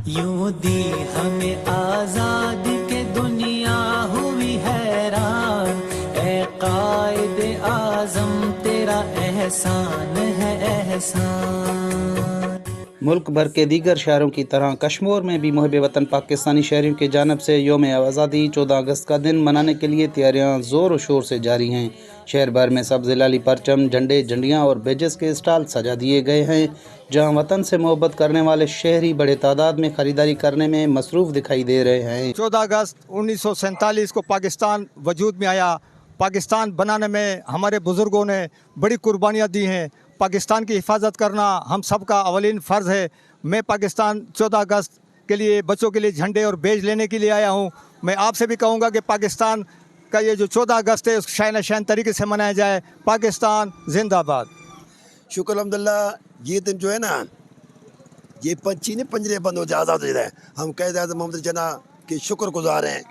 यूं दी हमें आजादी के दुनिया हुई हैरान, ए कायद आजम तेरा एहसान है एहसान। मुल्क भर के दीगर शहरों की तरह कश्मीर में भी मुहब्बे वतन पाकिस्तानी शहरियों की जानब से योम आज़ादी 14 अगस्त का दिन मनाने के लिए तैयारियां ज़ोर व शोर से जारी हैं। शहर भर में सब्ज़ हिलाली परचम, झंडे, झंडियां और बेजेस के स्टॉल सजा दिए गए हैं, जहां वतन से मोहब्बत करने वाले शहरी बड़े तादाद में ख़रीदारी करने में मसरूफ़ दिखाई दे रहे हैं। 14 अगस्त 1947 को पाकिस्तान वजूद में आया। पाकिस्तान बनाने में हमारे बुज़ुर्गों ने बड़ी कुर्बानियाँ दी हैं। पाकिस्तान की हिफाजत करना हम सब का अवलीन फ़र्ज़ है। मैं पाकिस्तान 14 अगस्त के लिए बच्चों के लिए झंडे और बेज लेने के लिए आया हूँ। मैं आपसे भी कहूँगा कि पाकिस्तान का ये जो 14 अगस्त है उस शान शान तरीके से मनाया जाए। पाकिस्तान जिंदाबाद। शुक्र अल्हम्दुलिल्लाह, ये दिन जो है ना, ये पंछी ने पंजरे बंद हो जाए, आज़ाद हो जाए। हम कायद आज़म मोहम्मद जना के शुक्रगुजार हैं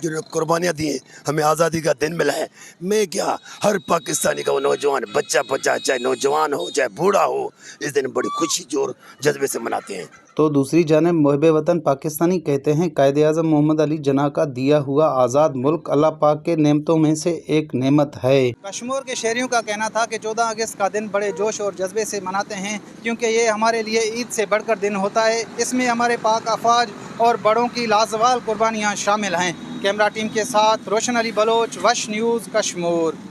जिन्होंने कुर्बानियाँ दी हैं, हमें आज़ादी का दिन मिला है। मैं क्या, हर पाकिस्तानी का वो नौजवान, बच्चा चाहे नौजवान हो चाहे बूढ़ा हो, इस दिन बड़ी खुशी जोर जज्बे से मनाते हैं। तो दूसरी जानिब मुहब्बे वतन पाकिस्तानी कहते हैं कायद आज़म मोहम्मद अली जिन्ना का दिया हुआ आज़ाद मुल्क अल्लाह पाक के नेमतों में से एक नेमत है। कश्मीर के शहरियों का कहना था कि 14 अगस्त का दिन बड़े जोश और जज्बे से मनाते हैं, क्योंकि ये हमारे लिए ईद से बढ़कर दिन होता है। इसमें हमारे पाक अफवाज और बड़ों की लाजवाल कुर्बानियाँ शामिल हैं। कैमरा टीम के साथ रोशन अली बलोच, वश न्यूज़, कश्मीर।